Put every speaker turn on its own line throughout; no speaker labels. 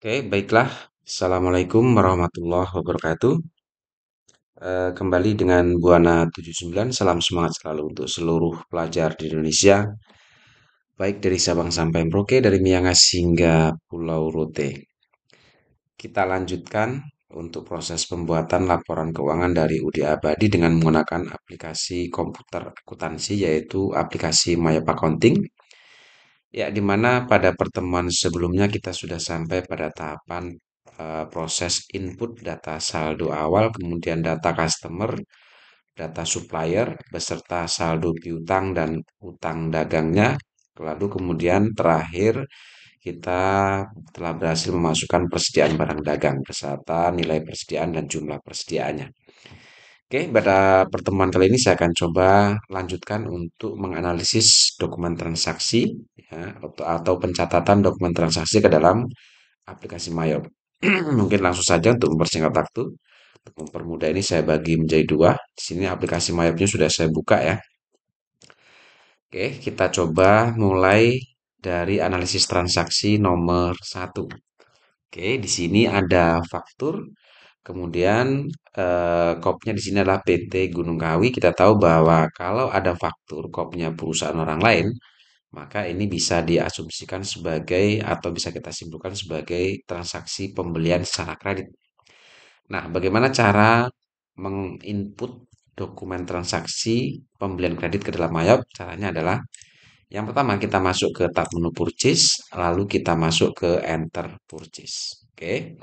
Oke, baiklah. Assalamualaikum warahmatullahi wabarakatuh. Kembali dengan Buana 79. Salam semangat selalu untuk seluruh pelajar di Indonesia, baik dari Sabang sampai Merauke, dari Miangas hingga Pulau Rote. Kita lanjutkan untuk proses pembuatan laporan keuangan dari UD Abadi dengan menggunakan aplikasi komputer akuntansi, yaitu aplikasi Mayap Accounting. Ya, di mana pada pertemuan sebelumnya kita sudah sampai pada tahapan proses input data saldo awal, kemudian data customer, data supplier, beserta saldo piutang dan utang dagangnya. Lalu kemudian terakhir kita telah berhasil memasukkan persediaan barang dagang beserta nilai persediaan dan jumlah persediaannya. Oke, pada pertemuan kali ini saya akan coba lanjutkan untuk menganalisis dokumen transaksi ya, atau pencatatan dokumen transaksi ke dalam aplikasi Mayop. Mungkin langsung saja untuk mempersingkat waktu. Untuk mempermudah ini saya bagi menjadi dua. Di sini aplikasi Mayopnya sudah saya buka ya. Oke, kita coba mulai dari analisis transaksi nomor satu. Oke, di sini ada faktur. Kemudian kopnya di sini adalah PT Gunung Kawi. Kita tahu bahwa kalau ada faktur kopnya perusahaan orang lain, maka ini bisa diasumsikan sebagai atau bisa kita simpulkan sebagai transaksi pembelian secara kredit. Nah, bagaimana cara menginput dokumen transaksi pembelian kredit ke dalam Mayop? Caranya adalah yang pertama kita masuk ke tab menu purchase, lalu kita masuk ke enter purchase. Oke.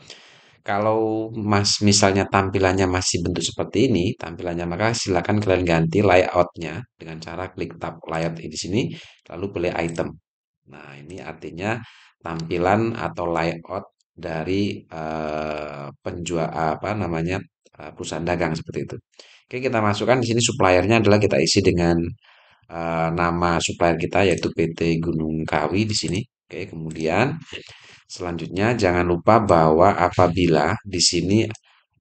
Kalau misalnya tampilannya masih bentuk seperti ini, tampilannya maka silakan kalian ganti layoutnya dengan cara klik tab layout di sini, lalu pilih item. Nah, ini artinya tampilan atau layout dari penjual apa namanya perusahaan dagang seperti itu. Oke, kita masukkan di sini suppliernya adalah kita isi dengan nama supplier kita yaitu PT Gunung Kawi di sini. Oke, kemudian selanjutnya jangan lupa bahwa apabila di sini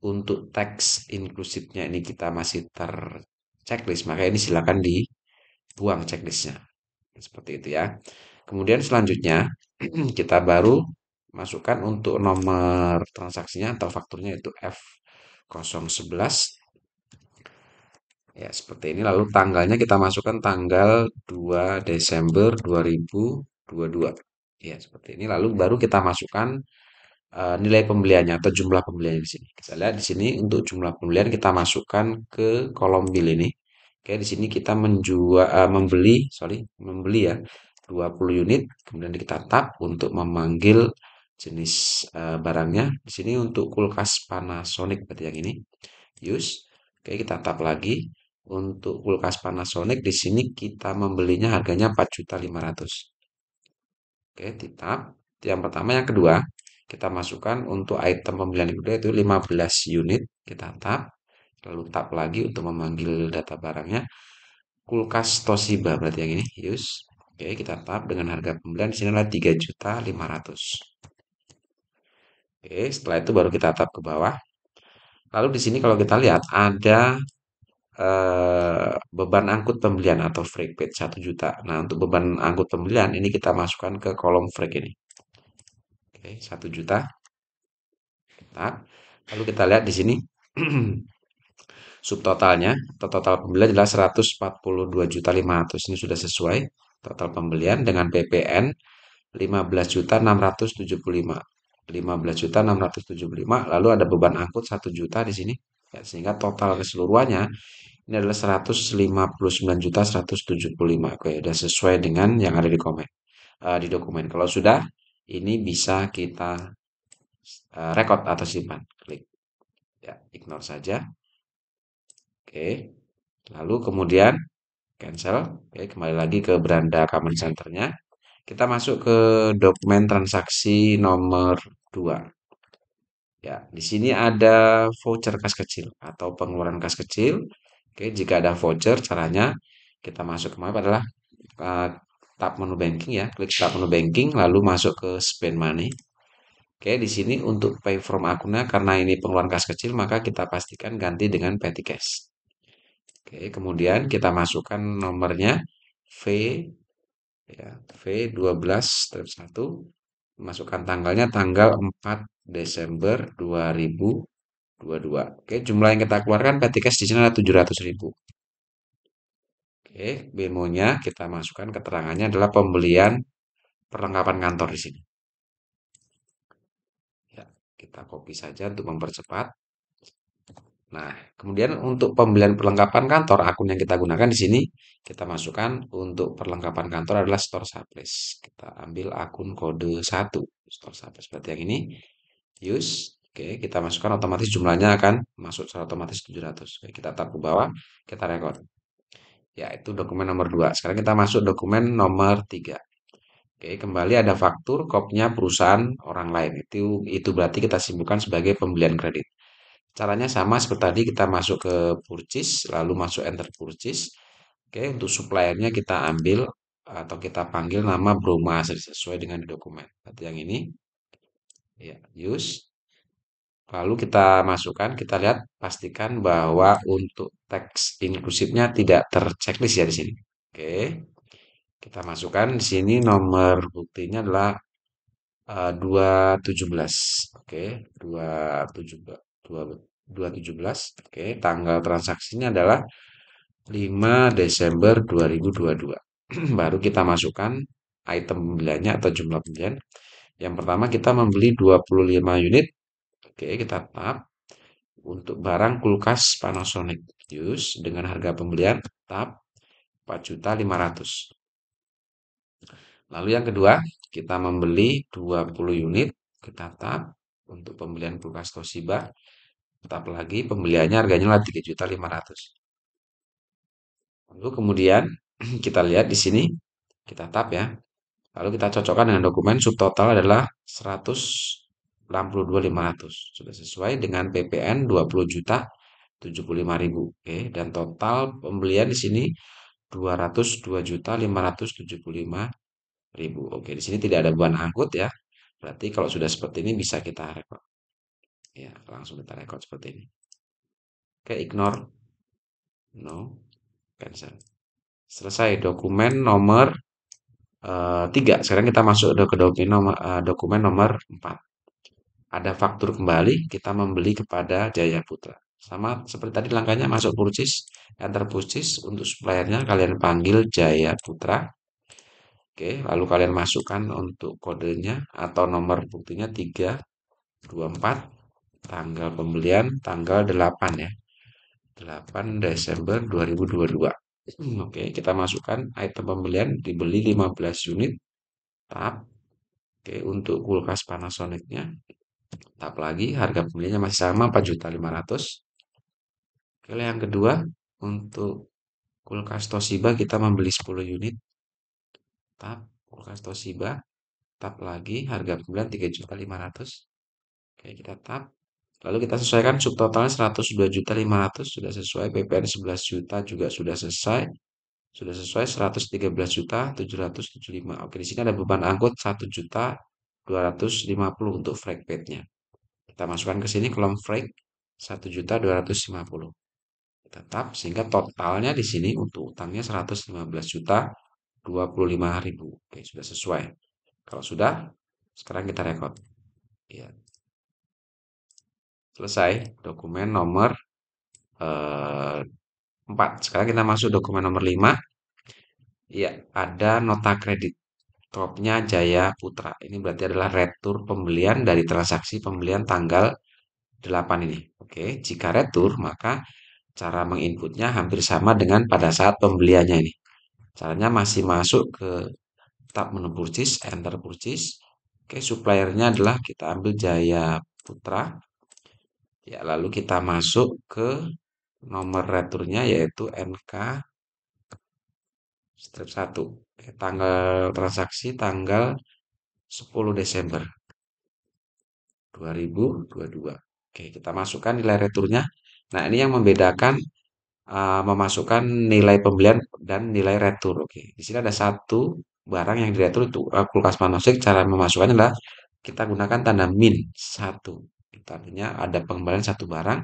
untuk teks inklusifnya ini kita masih terchecklist, maka ini silakan dibuang checklistnya. Seperti itu ya. Kemudian selanjutnya kita baru masukkan untuk nomor transaksinya atau fakturnya itu F011. Ya, seperti ini. Lalu tanggalnya kita masukkan tanggal 2 Desember 2022. Ya, seperti ini. Lalu baru kita masukkan nilai pembeliannya atau jumlah pembeliannya di sini. Kita lihat di sini untuk jumlah pembelian kita masukkan ke kolom bill ini. Oke, di sini kita membeli ya 20 unit. Kemudian kita tap untuk memanggil jenis barangnya. Di sini untuk kulkas Panasonic berarti yang ini. Use. Oke, kita tap lagi. Untuk kulkas Panasonic di sini kita membelinya harganya 4.500.000. Oke, di tap. Itu yang pertama, yang kedua, kita masukkan untuk item pembelian yang kedua itu 15 unit. Kita tap, lalu tap lagi untuk memanggil data barangnya. Kulkas Toshiba berarti yang ini, use. Oke, kita tap dengan harga pembelian di sini adalah 3.500.000. Oke, setelah itu baru kita tap ke bawah. Lalu di sini kalau kita lihat ada beban angkut pembelian atau freight paid 1 juta. Nah, untuk beban angkut pembelian ini kita masukkan ke kolom freight ini. Oke, 1 juta. Nah, lalu kita lihat di sini subtotalnya, total pembelian adalah 142.500.000. Ini sudah sesuai total pembelian dengan PPN 15.675. 15.675. Lalu ada beban angkut 1 juta di sini. Ya, sehingga total keseluruhannya ini adalah 159.175. Oke, sudah sesuai dengan yang ada di di dokumen. Kalau sudah, ini bisa kita record atau simpan. Klik. Ya, ignore saja. Oke. Lalu kemudian cancel. Oke, kembali lagi ke beranda command centernya. Kita masuk ke dokumen transaksi nomor 2. Ya, di sini ada voucher kas kecil atau pengeluaran kas kecil. Oke, jika ada voucher, caranya kita masuk kemana adalah uh, tab menu banking ya. Klik tab menu banking, lalu masuk ke spend money. Oke, di sini untuk pay from akunnya karena ini pengeluaran kas kecil, maka kita pastikan ganti dengan petty cash. Oke, kemudian kita masukkan nomornya V ya, V12 1 Masukkan tanggalnya tanggal 4 Desember 2022. Oke, jumlah yang kita keluarkan petty cash di sini adalah 700.000. Oke, BMO-nya kita masukkan keterangannya adalah pembelian perlengkapan kantor di sini. Ya, kita copy saja untuk mempercepat. Nah, kemudian untuk pembelian perlengkapan kantor, akun yang kita gunakan di sini, kita masukkan untuk perlengkapan kantor adalah store supplies. Kita ambil akun kode 1, store supplies. Seperti yang ini, use. Oke, kita masukkan otomatis jumlahnya akan masuk secara otomatis 700. Oke, kita tap ke bawah, kita record. Ya, itu dokumen nomor 2. Sekarang kita masuk dokumen nomor 3. Oke, kembali ada faktur kopnya perusahaan orang lain. Itu berarti kita simpulkan sebagai pembelian kredit. Caranya sama seperti tadi, kita masuk ke purchase, lalu masuk enter purchase. Oke, untuk suppliernya kita ambil atau kita panggil nama Broma sesuai dengan di dokumen. Seperti yang ini. Ya, use. Lalu kita masukkan, kita lihat, pastikan bahwa untuk teks inklusifnya tidak terchecklist ya di sini. Oke, kita masukkan di sini nomor buktinya adalah 217. Oke, 217. 217. Oke, tanggal transaksinya adalah 5 Desember 2022. Baru kita masukkan item pembeliannya atau jumlah pembelian. Yang pertama kita membeli 25 unit. Oke, kita tap untuk barang kulkas Panasonic use dengan harga pembelian tap 4.500.000. Lalu yang kedua, kita membeli 20 unit, kita tap untuk pembelian kulkas Toshiba. Tap lagi pembeliannya harganya adalah 3.500.000. Lalu kemudian kita lihat di sini, kita tap ya. Lalu kita cocokkan dengan dokumen subtotal adalah 162.500. Sudah sesuai dengan PPN 20.075.000. Oke, dan total pembelian di sini 202.575.000. Oke, di sini tidak ada beban angkut ya. Berarti kalau sudah seperti ini bisa kita record. Ya, langsung kita record seperti ini. Oke, ignore. No, cancel. Selesai dokumen nomor 3. Sekarang kita masuk ke dokumen nomor 4. Ada faktur kembali, kita membeli kepada Jaya Putra. Sama seperti tadi langkahnya masuk purchase, enter purchase. Untuk suppliernya kalian panggil Jaya Putra. Oke, lalu kalian masukkan untuk kodenya atau nomor buktinya 324, tanggal pembelian tanggal 8 ya. 8 Desember 2022. Oke, kita masukkan item pembelian dibeli 15 unit. Tap. Oke, untuk kulkas Panasonic-nya. Tap lagi, harga pembeliannya masih sama 4.500.000. Oke, yang kedua, untuk kulkas Toshiba kita membeli 10 unit. Tap, kulkas Toshiba. Tap lagi, harga pembelian 3.500.000. Oke, kita tap. Lalu kita sesuaikan subtotalnya 102.500.000 sudah sesuai, PPN 11 juta juga sudah selesai. Sudah sesuai 113.775. Oke, di sini ada beban angkut 1.250.000 untuk freight paid-nya. Kita masukkan ke sini kolom freight 1.250.000. Kita tap sehingga totalnya di sini untuk utangnya 115.025.000. Oke, sudah sesuai. Kalau sudah, sekarang kita record. Ya, selesai dokumen nomor 4. Sekarang kita masuk dokumen nomor 5. Ya, ada nota kredit. Topnya Jaya Putra. Ini berarti adalah retur pembelian dari transaksi pembelian tanggal 8 ini. Oke, jika retur maka cara menginputnya hampir sama dengan pada saat pembeliannya ini. Caranya masih masuk ke tab menu purchase, enter purchase. Oke, suppliernya adalah kita ambil Jaya Putra. Ya, lalu kita masuk ke nomor returnya yaitu NK strip 1. Tanggal transaksi tanggal 10 Desember 2022. Oke, kita masukkan nilai returnya. Nah, ini yang membedakan memasukkan nilai pembelian dan nilai retur. Oke, di sini ada satu barang yang diretur itu kulkas Panasonic. Cara memasukkannya adalah kita gunakan tanda min 1. Itu artinya ada pengembalian satu barang.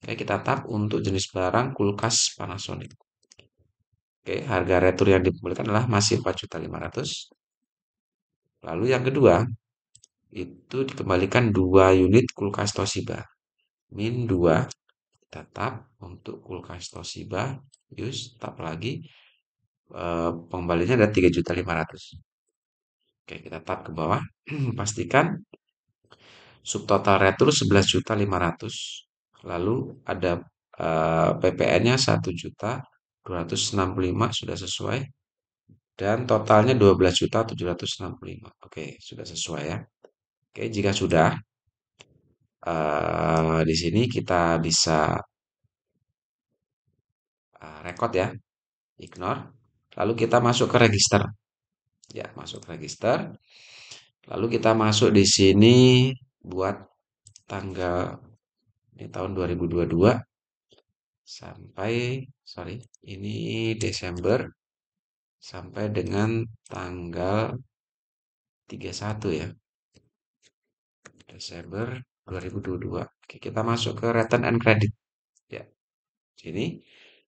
Oke, kita tap untuk jenis barang kulkas Panasonic. Oke, harga retur yang dikembalikan adalah masih 4.500.000. Lalu yang kedua, itu dikembalikan 2 unit kulkas Toshiba. Min 2, tetap untuk kulkas Toshiba, use, tap lagi. Pengembaliannya ada 3.500.000. Oke, kita tap ke bawah. Pastikan subtotal retur 11.500.000. Lalu ada PPN-nya 1.265.000 sudah sesuai dan totalnya 12.765.000. Oke, sudah sesuai ya. Oke, jika sudah di sini kita bisa record ya, ignore. Lalu kita masuk ke register. Ya, masuk ke register. Lalu kita masuk di sini buat tanggal ini tahun 2022 sampai sorry, ini Desember sampai dengan tanggal 31 ya. Desember 2022. Oke, kita masuk ke return and credit. Ya, sini.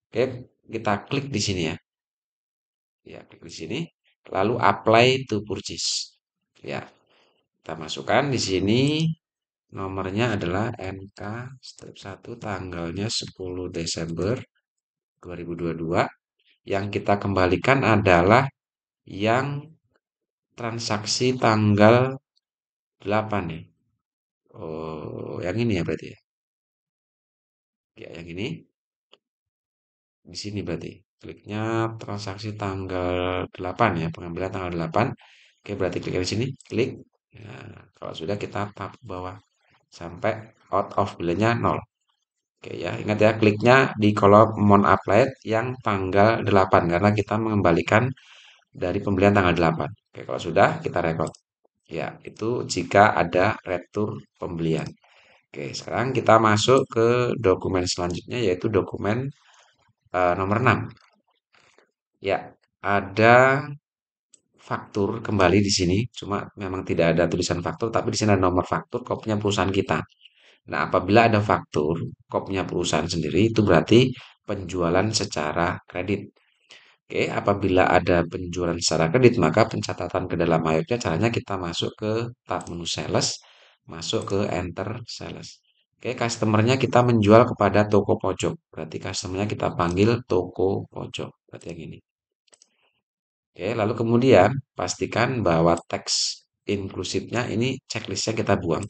Oke, kita klik di sini ya. Ya, klik di sini. Lalu apply to purchase. Ya, kita masukkan di sini nomornya adalah NK step 1 tanggalnya 10 Desember 2022. Yang kita kembalikan adalah yang transaksi tanggal 8 ya. Oh, yang ini ya berarti ya. Ya, yang ini di sini berarti. Kliknya transaksi tanggal 8 ya, pengambilan tanggal 8. Oke, berarti klik di sini, klik. Nah, kalau sudah kita tap ke bawah sampai out of bilnya 0. Oke ya, ingat ya kliknya di kolom amount applied yang tanggal 8 karena kita mengembalikan dari pembelian tanggal 8. Oke, kalau sudah kita record. Ya, itu jika ada retur pembelian. Oke, sekarang kita masuk ke dokumen selanjutnya yaitu dokumen nomor 6. Ya, ada faktur kembali di sini, cuma memang tidak ada tulisan faktur, tapi di sini ada nomor faktur kopnya perusahaan kita. Nah, apabila ada faktur kopnya perusahaan sendiri, itu berarti penjualan secara kredit. Oke, apabila ada penjualan secara kredit, maka pencatatan ke dalam ayatnya caranya kita masuk ke tab menu sales, masuk ke enter sales. Oke, customernya kita menjual kepada toko pojok. Berarti customernya kita panggil toko pojok. Berarti yang ini. Oke, lalu kemudian pastikan bahwa teks inklusifnya ini checklistnya kita buang.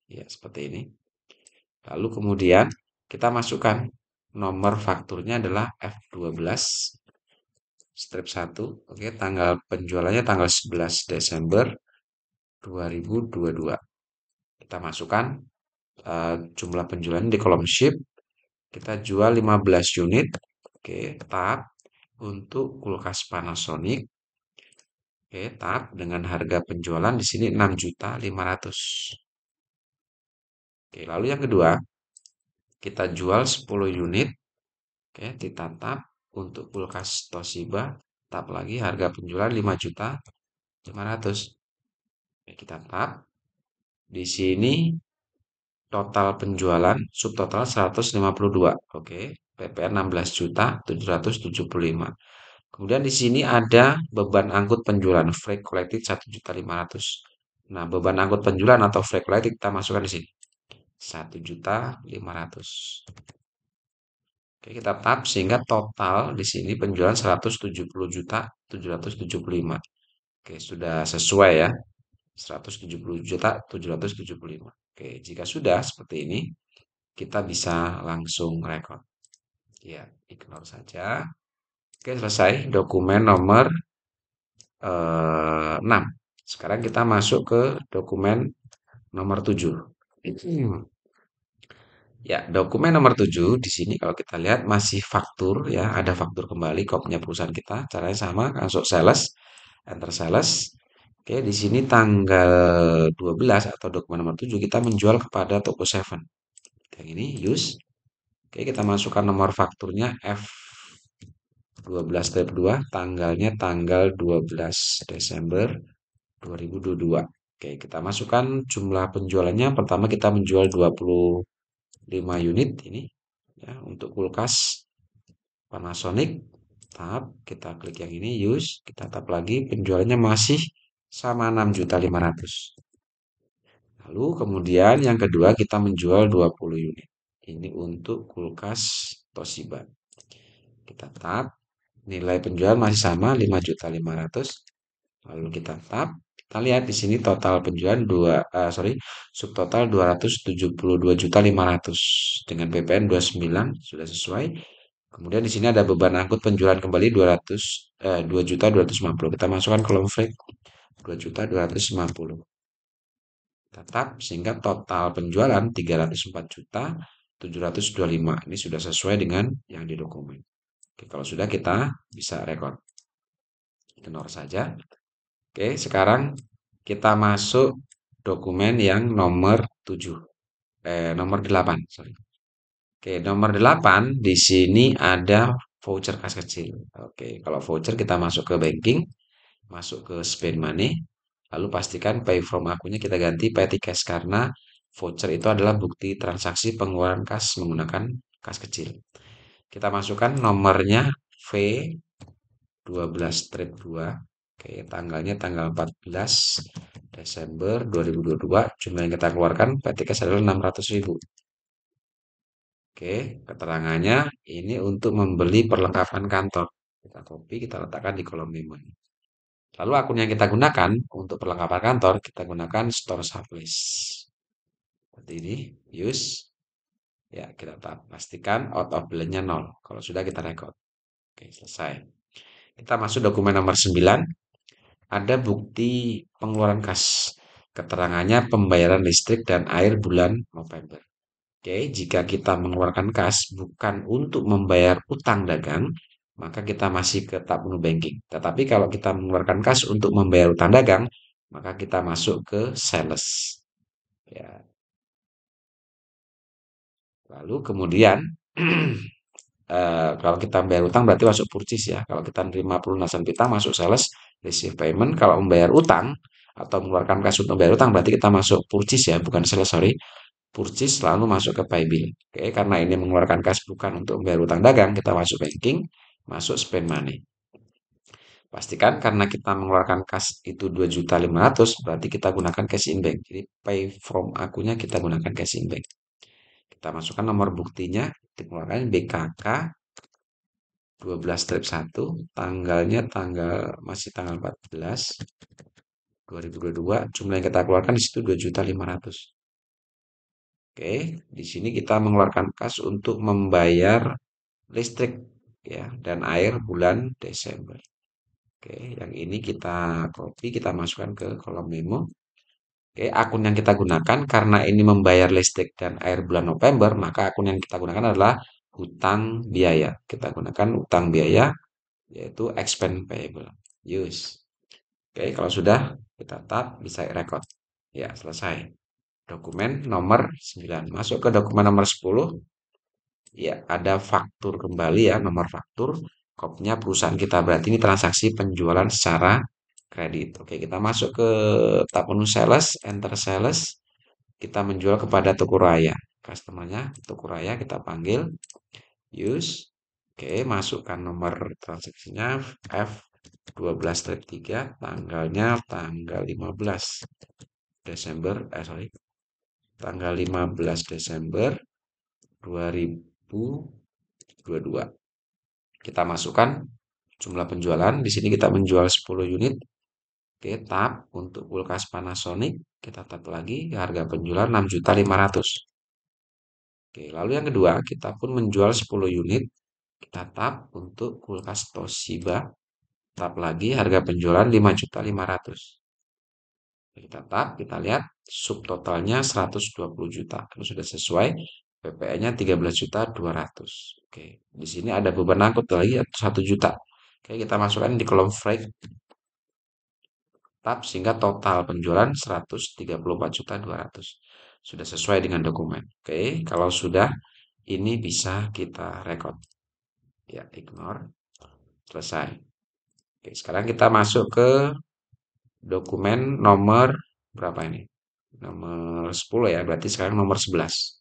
Ya, seperti ini. Lalu kemudian kita masukkan nomor fakturnya adalah F12 strip 1. Oke, tanggal penjualannya tanggal 11 Desember 2022. Kita masukkan jumlah penjualan di kolom ship. Kita jual 15 unit. Oke, tab untuk kulkas Panasonic. Oke, tab dengan harga penjualan di sini 6.500.000. Oke, lalu yang kedua, kita jual 10 unit. Oke, kita tab untuk kulkas Toshiba. Tab lagi harga penjualan 5.500.000. Oke, kita tab. Di sini total penjualan subtotal 152. Oke, PPN 16.775. Kemudian di sini ada beban angkut penjualan freight collected 1.500.000. Nah, beban angkut penjualan atau freight collected kita masukkan di sini. 1.500.000. Oke, kita tap sehingga total di sini penjualan 170.775. Oke, sudah sesuai ya. 170.775. Oke, jika sudah seperti ini, kita bisa langsung record. Ya, ignore saja. Oke, selesai dokumen nomor 6. Sekarang kita masuk ke dokumen nomor 7. Ya, dokumen nomor 7 di sini kalau kita lihat masih faktur ya, ada faktur kembali kopnya perusahaan kita. Caranya sama, masuk sales, enter sales. Oke, di sini tanggal 12 atau dokumen nomor 7 kita menjual kepada toko Seven. Yang ini use. Oke, kita masukkan nomor fakturnya F12 step 2, tanggalnya tanggal 12 Desember 2022. Oke, kita masukkan jumlah penjualannya. Pertama kita menjual 25 unit ini ya untuk kulkas Panasonic. Tab, kita klik yang ini use, kita tap lagi penjualannya masih sama 6.500.000. Lalu kemudian yang kedua kita menjual 20 unit. Ini untuk kulkas Toshiba. Kita tap, nilai penjualan masih sama 5.500.000. Lalu kita tap, kita lihat di sini total penjualan subtotal 272.500.000 dengan PPN 29 sudah sesuai. Kemudian di sini ada beban angkut penjualan kembali 2.250.000. Kita masukkan kolom frame 2.250.000. Tetap sehingga total penjualan 304.725. Ini sudah sesuai dengan yang di dokumen. Oke, kalau sudah kita bisa record. Ignore saja. Oke, sekarang kita masuk dokumen yang nomor 7. Nomor 8, sorry. Oke, nomor 8 di sini ada voucher kas kecil. Oke, kalau voucher kita masuk ke banking, masuk ke spend money, lalu pastikan pay from akunnya kita ganti petty cash karena voucher itu adalah bukti transaksi pengeluaran kas menggunakan kas kecil. Kita masukkan nomornya V12-2. Oke, tanggalnya tanggal 14 Desember 2022. Jumlah yang kita keluarkan petty cash adalah 600.000. Oke, keterangannya ini untuk membeli perlengkapan kantor. Kita copy, kita letakkan di kolom memo. Lalu akun yang kita gunakan untuk perlengkapan kantor, kita gunakan store sublist. Seperti ini, use. Ya, kita pastikan out of balance-nya 0. Kalau sudah kita record. Oke, selesai. Kita masuk dokumen nomor 9. Ada bukti pengeluaran kas. Keterangannya pembayaran listrik dan air bulan November. Oke, jika kita mengeluarkan kas bukan untuk membayar utang dagang, maka kita masih ke tab menu banking. Tetapi kalau kita mengeluarkan kas untuk membayar utang dagang, maka kita masuk ke sales. Ya. Lalu kemudian kalau kita membayar utang berarti masuk purchase ya. Kalau kita menerima pelunasan piutang masuk sales, receive payment. Kalau membayar utang atau mengeluarkan kas untuk membayar utang berarti kita masuk purchase ya, bukan sales, sorry. Purchase lalu masuk ke pay bill. Oke, karena ini mengeluarkan kas bukan untuk membayar utang dagang, kita masuk banking, masuk spend money. Pastikan karena kita mengeluarkan kas itu 2.500.000 berarti kita gunakan cash in bank. Jadi pay from akunnya kita gunakan cash in bank. Kita masukkan nomor buktinya, dikeluarkan BKK 12-1, tanggalnya masih tanggal 14 2022, jumlah yang kita keluarkan di situ 2.500.000. Oke, di sini kita mengeluarkan kas untuk membayar listrik ya dan air bulan Desember. Oke, yang ini kita copy, kita masukkan ke kolom memo. Oke, akun yang kita gunakan karena ini membayar listrik dan air bulan November, maka akun yang kita gunakan adalah hutang biaya. Kita gunakan hutang biaya yaitu expense payable. Use. Oke, kalau sudah kita tap bisa record. Ya, selesai. Dokumen nomor 9. Masuk ke dokumen nomor 10. Ya, ada faktur kembali ya, nomor faktur. Kopnya perusahaan kita. Berarti ini transaksi penjualan secara kredit. Oke, kita masuk ke tab menu sales, enter sales. Kita menjual kepada Toko Raya. Customernya Toko Raya kita panggil. Use. Oke, masukkan nomor transaksinya F12-3, tanggalnya tanggal 15 Desember, tanggal 15 Desember 2022. Kita masukkan jumlah penjualan. Di sini kita menjual 10 unit. Oke, tab untuk kulkas Panasonic. Kita tab lagi, harga penjualan 6.500.000. Oke, lalu yang kedua, kita pun menjual 10 unit. Kita tab untuk kulkas Toshiba. Tab lagi, harga penjualan 5.500.000. Kita tab, kita lihat subtotalnya 120 juta. Kalau sudah sesuai, PPN-nya 13.200.000. Oke, di sini ada beban angkut lagi 1 juta. Oke, kita masukkan di kolom freight tab sehingga total penjualan 134.200.000. Sudah sesuai dengan dokumen. Oke, kalau sudah ini bisa kita record. Ya, ignore. Selesai. Oke, sekarang kita masuk ke dokumen nomor berapa ini? Nomor 10 ya, berarti sekarang nomor 11.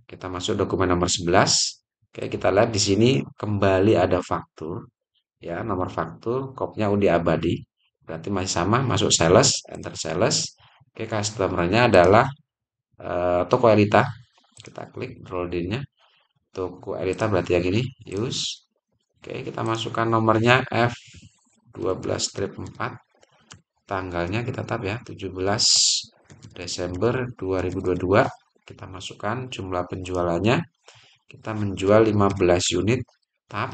Kita masuk dokumen nomor 11. Oke, kita lihat di sini kembali ada faktur. Ya, nomor faktur, kopnya undi abadi. Berarti masih sama, masuk sales, enter sales. Oke, customernya adalah toko Elita. Kita klik Brodinnya. Toko Elita berarti yang ini, use. Oke, kita masukkan nomornya F12-4. Tanggalnya kita tap ya, 17 Desember 2022. Kita masukkan jumlah penjualannya. Kita menjual 15 unit. Tap.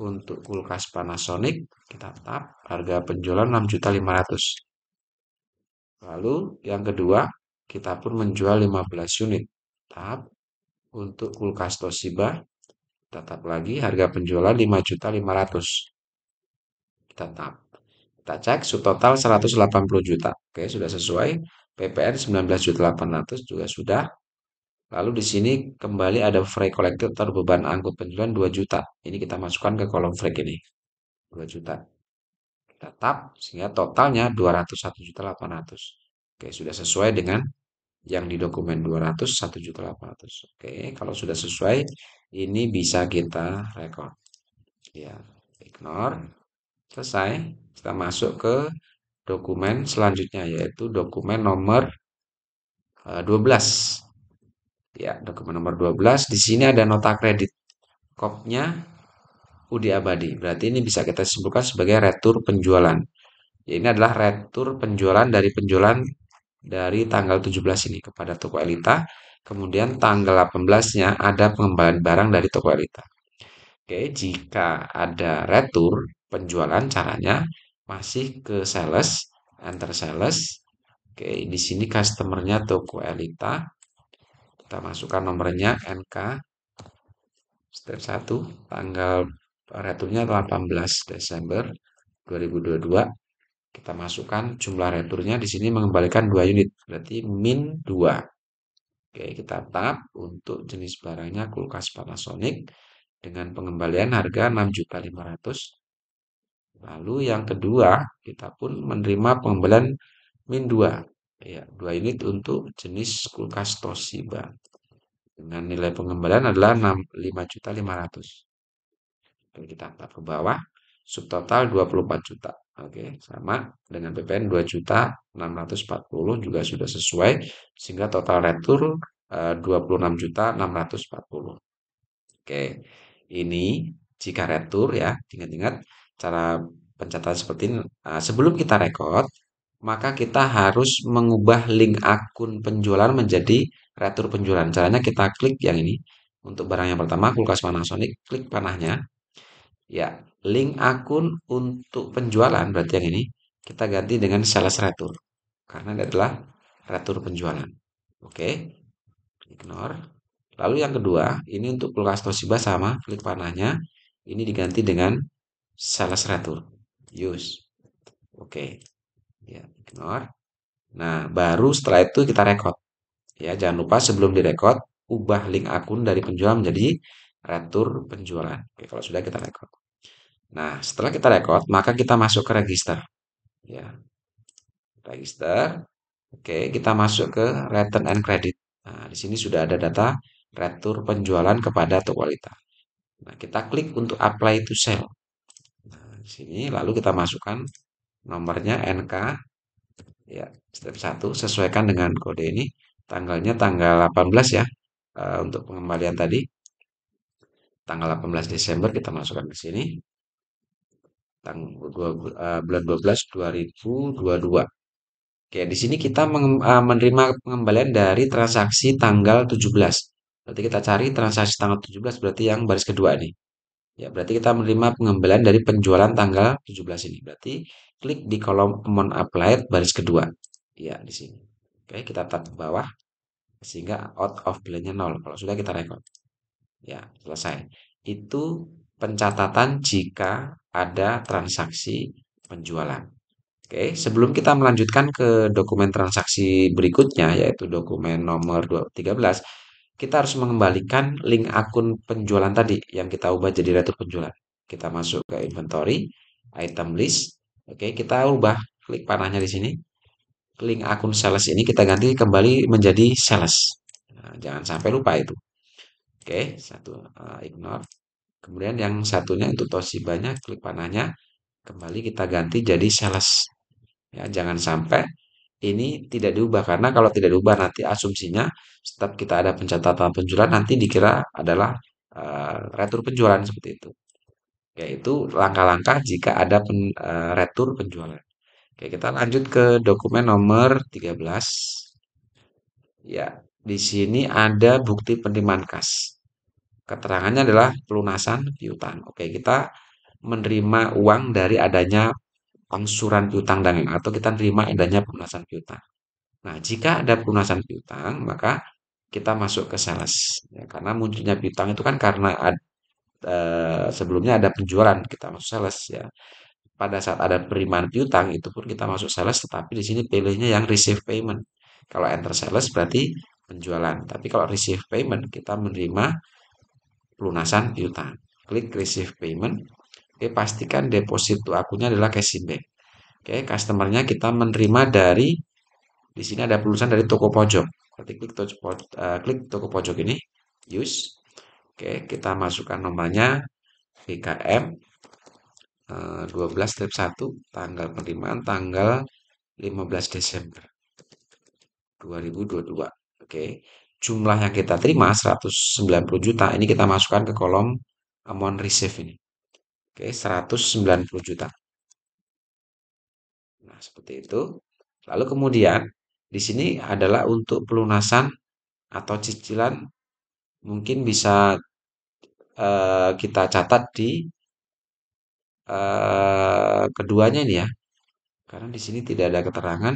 Untuk kulkas Panasonic, kita tap. Harga penjualan 6.500.000. Lalu yang kedua, kita pun menjual 15 unit. Tap. Untuk kulkas Toshiba, kita tap lagi. Harga penjualan 5.500.000. Kita tap. Kita cek subtotal 180 juta. Oke, sudah sesuai. PPN 19.800.000 juga sudah. Lalu di sini kembali ada freight collected atau beban angkut penjualan 2 juta. Ini kita masukkan ke kolom freight ini. 2 juta. Kita tap sehingga totalnya 201.800.000. Oke, sudah sesuai dengan yang di dokumen 201.800.000. Oke, kalau sudah sesuai, ini bisa kita record. Ya, ignore. Selesai. Kita masuk ke dokumen selanjutnya yaitu dokumen nomor 12. Ya, dokumen nomor 12 di sini ada nota kredit. Kopnya Udi Abadi. Berarti ini bisa kita simpulkan sebagai retur penjualan. Ya, ini adalah retur penjualan dari penjualan dari tanggal 17 ini kepada toko Elita. Kemudian tanggal 18-nya ada pengembalian barang dari toko Elita. Oke, jika ada retur penjualan caranya masih ke sales, enter sales. Oke, di sini customernya toko Elita. Kita masukkan nomornya NK. Step 1, tanggal returnya 18 Desember 2022. Kita masukkan jumlah returnya di sini mengembalikan 2 unit, berarti min 2. Oke, kita tap untuk jenis barangnya kulkas Panasonic dengan pengembalian harga 6.500.000. Lalu yang kedua, kita pun menerima pengembalian min 2. Ya, 2 unit untuk jenis kulkas Toshiba. Dengan nilai pengembalian adalah 5.500.000. Oke, kita tap ke bawah. Subtotal 24 juta. Oke, sama dengan PPN 2.640 juga sudah sesuai. Sehingga total retur 26.640. Oke, ini jika retur ya, ingat-ingat cara pencatatan seperti ini. Sebelum kita record, maka kita harus mengubah link akun penjualan menjadi retur penjualan. Caranya kita klik yang ini. Untuk barang yang pertama, kulkas Panasonic, klik panahnya. Ya, link akun untuk penjualan berarti yang ini kita ganti dengan sales retur. Karena ini adalah retur penjualan. Oke, ignore. Lalu yang kedua, ini untuk kulkas Toshiba sama, klik panahnya. Ini diganti dengan sales retur. Use. Oke. Ya, ignore. Nah, baru setelah itu kita record. Ya, jangan lupa sebelum direkod, ubah link akun dari penjualan menjadi retur penjualan. Oke, kalau sudah kita record. Nah, setelah kita record, maka kita masuk ke register. Ya, register. Oke, kita masuk ke return and credit. Nah, di sini sudah ada data retur penjualan kepada Tokoalita. Nah, kita klik untuk apply to sell. Nah, di sini lalu kita masukkan nomornya NK. Ya, step 1 sesuaikan dengan kode ini. Tanggalnya tanggal 18 ya. Untuk pengembalian tadi tanggal 18 Desember kita masukkan ke sini. Bulan 12 2022. Oke, di sini kita menerima pengembalian dari transaksi tanggal 17. Berarti kita cari transaksi tanggal 17 berarti yang baris kedua nih. Ya, berarti kita menerima pengembalian dari penjualan tanggal 17 ini. Berarti klik di kolom amount applied baris kedua. Ya, di sini. Oke, kita tap ke bawah sehingga out of balance-nya 0. Kalau sudah kita record. Ya, selesai. Itu pencatatan jika ada transaksi penjualan. Oke, sebelum kita melanjutkan ke dokumen transaksi berikutnya, yaitu dokumen nomor 13, kita harus mengembalikan link akun penjualan tadi yang kita ubah jadi retur penjualan. Kita masuk ke inventory, item list. Oke, kita ubah, klik panahnya di sini. Link akun sales ini kita ganti kembali menjadi sales. Nah, jangan sampai lupa itu. Oke, satu ignore. Kemudian yang satunya untuk Toshibanya, klik panahnya, kembali kita ganti jadi sales. Ya, jangan sampai ini tidak diubah karena kalau tidak diubah nanti asumsinya setiap kita ada pencatatan penjualan nanti dikira adalah retur penjualan seperti itu. Yaitu langkah-langkah jika ada retur penjualan. Oke, kita lanjut ke dokumen nomor 13. Ya, di sini ada bukti penerimaan kas. Keterangannya adalah pelunasan piutang. Oke, kita menerima uang dari adanya angsuran piutang dagang atau kita menerima adanya pelunasan piutang. Nah, jika ada pelunasan piutang, maka kita masuk ke sales. Ya, karena munculnya piutang itu kan karena sebelumnya ada penjualan, kita masuk sales ya. Pada saat ada penerimaan piutang itu pun kita masuk sales, tetapi di sini pilihnya yang receive payment. Kalau enter sales berarti penjualan, tapi kalau receive payment kita menerima pelunasan piutang. Klik receive payment. Oke, pastikan deposit to akunnya adalah cash in bank. Oke, customernya kita menerima dari di sini ada pelunasan dari toko pojok. Berarti klik toko pojok ini, use. Oke, kita masukkan nomornya BKM 12-1 tanggal penerimaan tanggal 15 Desember 2022. Oke. Jumlah yang kita terima 190 juta. Ini kita masukkan ke kolom amount receive ini. Oke, 190 juta. Nah, seperti itu. Lalu kemudian di sini adalah untuk pelunasan atau cicilan mungkin bisa kita catat di keduanya ini ya. Karena di sini tidak ada keterangan.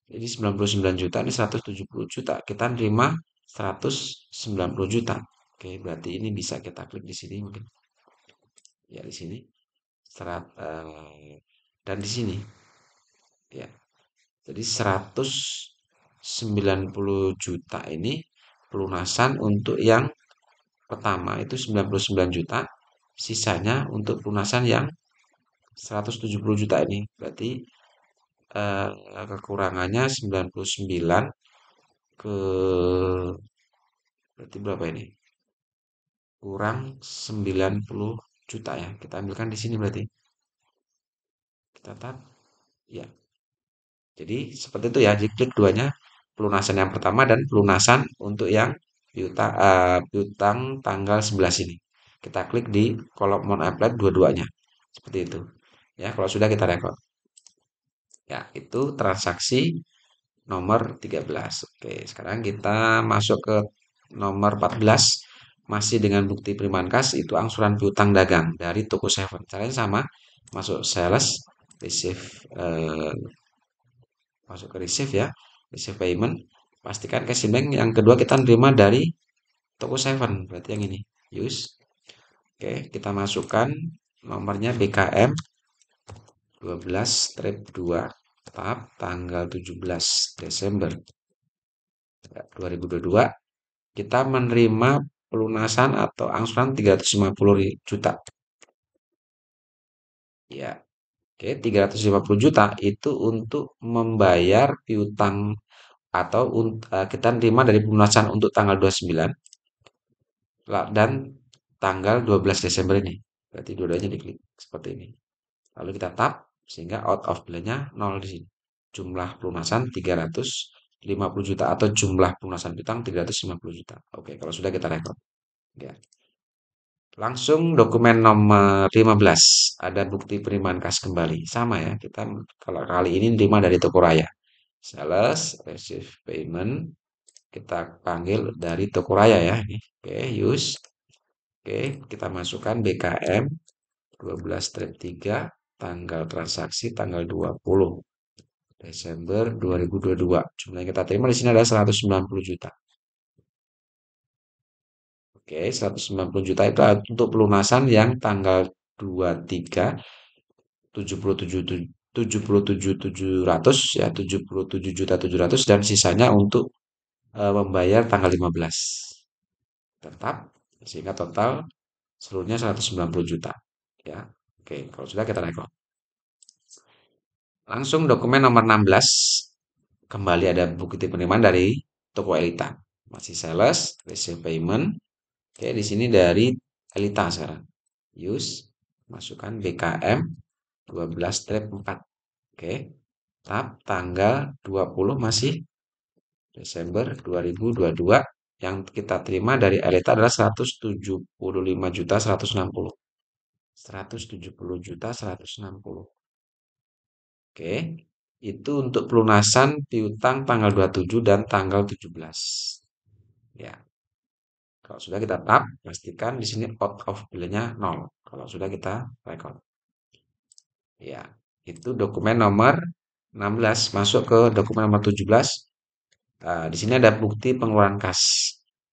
Jadi 99 juta ini 170 juta. Kita nerima 190 juta. Oke, berarti ini bisa kita klik di sini mungkin. Ya, di sini. Dan di sini ya. Jadi 190 juta ini pelunasan untuk yang pertama itu 99 juta. Sisanya untuk pelunasan yang 170 juta ini. Berarti kekurangannya 99 ke berarti berapa ini? Kurang 90 juta ya. Kita ambilkan di sini berarti. Kita tap. Ya. Jadi seperti itu ya. Diklik duanya. Pelunasan yang pertama dan pelunasan untuk yang piutang tanggal 11 ini. Kita klik di kolom non apply dua-duanya. Seperti itu. Ya, kalau sudah kita record. Ya, itu transaksi nomor 13. Oke, sekarang kita masuk ke nomor 14. Masih dengan bukti penerimaan kas itu angsuran piutang dagang dari toko Seven. Caranya sama, masuk sales, receive masuk ke receive ya, receive payment. Pastikan cash in bank yang kedua kita terima dari toko Seven, berarti yang ini. Use. Oke, kita masukkan nomornya BKM 12-2 tab tanggal 17 Desember 2022 kita menerima pelunasan atau angsuran 350 juta. Ya, oke, 350 juta itu untuk membayar piutang atau kita terima dari pelunasan untuk tanggal 29 dan tanggal 12 Desember ini. Berarti dua-duanya diklik seperti ini. Lalu kita tap sehingga out of bilnya 0 di sini. Jumlah pelunasan 350 juta atau jumlah pelunasan piutang 350 juta. Oke, kalau sudah kita record. Ya. Langsung dokumen nomor 15. Ada bukti penerimaan kas kembali. Sama ya, kita kalau kali ini terima dari toko raya. Sales, receive payment. Kita panggil dari toko raya ya. Oke, use. Oke, kita masukkan BKM 12-3 tanggal transaksi tanggal 20 Desember 2022. Jumlah yang kita terima di sini adalah 190 juta. Oke, 190 juta itu untuk pelunasan yang tanggal 23 77.700 ya 77.700 dan sisanya untuk membayar tanggal 15. Tetap sehingga total seluruhnya 190 juta ya. Oke, kalau sudah kita rekod. Langsung dokumen nomor 16 kembali ada bukti penerimaan dari toko Elita. Masih sales, receive payment. Oke, di sini dari Elita sekarang. Use, masukkan BKM 12-4. Oke. Tab tanggal 20 masih Desember 2022 yang kita terima dari Elita adalah 175.160. 170.160. Oke. Itu untuk pelunasan piutang tanggal 27 dan tanggal 17. Ya. Kalau sudah kita tap, pastikan di sini out of bilnya 0. Kalau sudah kita record. Ya. Itu dokumen nomor 16 masuk ke dokumen nomor 17. Nah, di sini ada bukti pengeluaran kas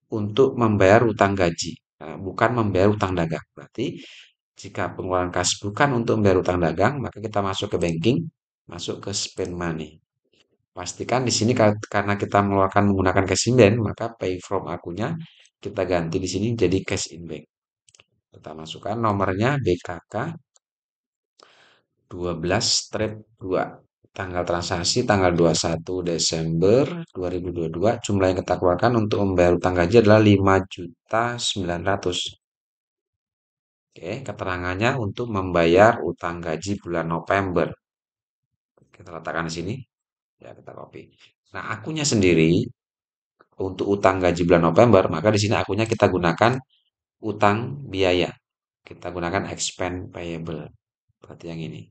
untuk membayar utang gaji, nah, bukan membayar utang dagang. Berarti jika pengeluaran kas bukan untuk membayar utang dagang, maka kita masuk ke banking, masuk ke spend money. Pastikan di sini karena kita mengeluarkan menggunakan cash in bank, maka pay from akunnya kita ganti di sini jadi cash in bank. Kita masukkan nomornya BKK 12-2. Tanggal transaksi tanggal 21 Desember 2022. Jumlah yang kita keluarkan untuk membayar utang gaji adalah 5.900.000. Oke, keterangannya untuk membayar utang gaji bulan November. Kita letakkan di sini. Ya, kita copy. Nah, akunnya sendiri untuk utang gaji bulan November, maka di sini akunnya kita gunakan utang biaya. Kita gunakan expense payable. Berarti yang ini.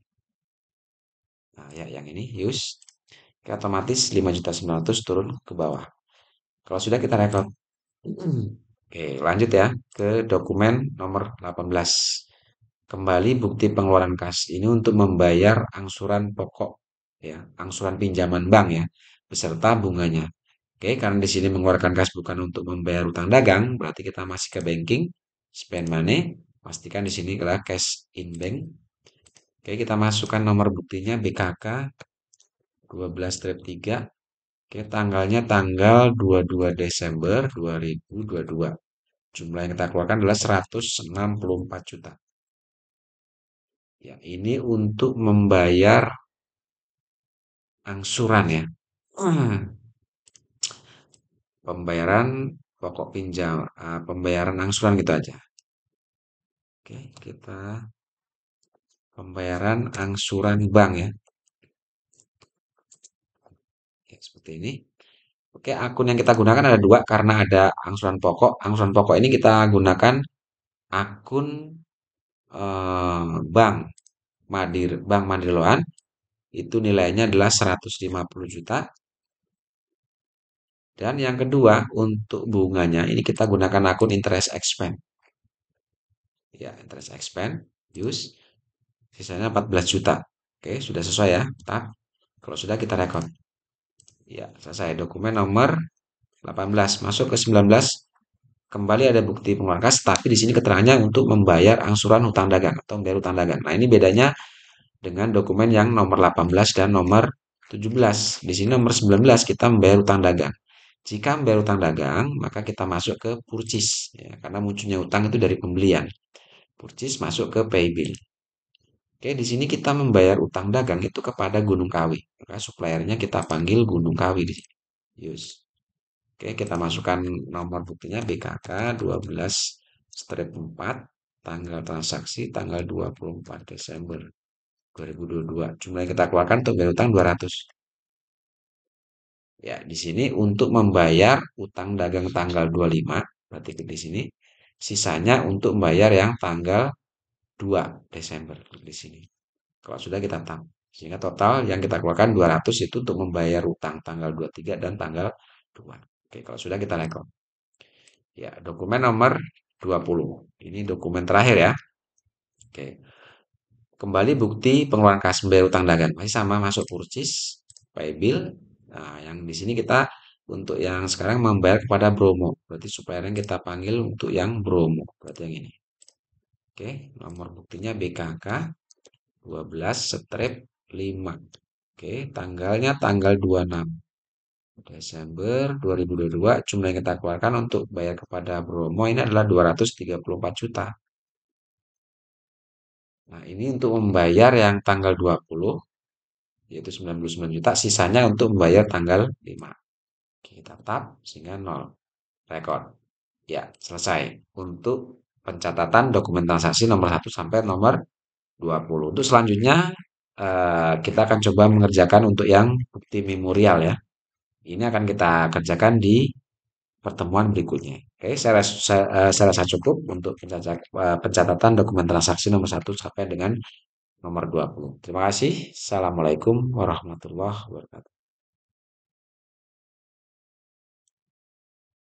Nah, ya yang ini use. Oke, otomatis 5.900.000 turun ke bawah. Kalau sudah kita record. Oke, lanjut ya ke dokumen nomor 18. Kembali bukti pengeluaran kas ini untuk membayar angsuran pokok ya, angsuran pinjaman bank ya, beserta bunganya. Oke, karena di sini mengeluarkan kas bukan untuk membayar utang dagang, berarti kita masih ke banking, spend money, pastikan di sini adalah cash in bank. Oke, kita masukkan nomor buktinya BKK 12-3. Oke, tanggalnya tanggal 22 Desember 2022. Jumlah yang kita keluarkan adalah 164 juta. Ya, ini untuk membayar angsuran ya. Pembayaran pokok pinjam, pembayaran angsuran gitu aja. Oke, kita pembayaran angsuran bank ya. Oke, seperti ini. Oke, akun yang kita gunakan ada dua karena ada angsuran pokok. Angsuran pokok ini kita gunakan akun bank Bank Mandiri Loan. Itu nilainya adalah 150 juta. Dan yang kedua, untuk bunganya ini kita gunakan akun interest expense. Ya, interest expense, use. Sisanya 14 juta. Oke, sudah sesuai ya. Tap. Kalau sudah kita record. Ya, selesai. Dokumen nomor 18 masuk ke 19. Kembali ada bukti pengeluaran kas, tapi di sini keterangannya untuk membayar angsuran hutang dagang atau membayar hutang dagang. Nah, ini bedanya dengan dokumen yang nomor 18 dan nomor 17. Di sini nomor 19 kita membayar hutang dagang. Jika membayar hutang dagang, maka kita masuk ke purchase ya, karena munculnya hutang itu dari pembelian. Purchase masuk ke pay bill. Oke, di sini kita membayar utang dagang itu kepada Gunung Kawi. Maka suppliernya kita panggil Gunung Kawi di sini. Use. Oke, kita masukkan nomor buktinya BKK 12-4, tanggal transaksi tanggal 24 Desember 2022. Jumlah yang kita keluarkan untuk bayar utang 200. Ya, di sini untuk membayar utang dagang tanggal 25, berarti di sini sisanya untuk membayar yang tanggal 2 Desember di sini. Kalau sudah kita tahu. Sehingga total yang kita keluarkan 200 itu untuk membayar utang tanggal 23 dan tanggal 2. Oke, kalau sudah kita rekod. Ya, dokumen nomor 20. Ini dokumen terakhir ya. Oke. Kembali bukti pengeluaran kas membayar utang dagang. Masih sama masuk purchase, pay bill. Nah, yang di sini kita untuk yang sekarang membayar kepada Bromo. Berarti supplier yang kita panggil untuk yang Bromo. Berarti yang ini. Oke, nomor buktinya BKK 12-5. Oke, tanggalnya tanggal 26 Desember 2022. Jumlah yang kita keluarkan untuk bayar kepada Bromo ini adalah 234 juta. Nah, ini untuk membayar yang tanggal 20, yaitu 99 juta. Sisanya untuk membayar tanggal 5. Kita tap sehingga 0. Record. Ya, selesai. Untuk pencatatan dokumen transaksi nomor 1 sampai nomor 20. Untuk selanjutnya, kita akan coba mengerjakan untuk yang bukti memorial ya. Ini akan kita kerjakan di pertemuan berikutnya. Oke, saya rasa cukup untuk pencatatan dokumen transaksi nomor 1 sampai dengan nomor 20. Terima kasih. Assalamualaikum warahmatullahi wabarakatuh.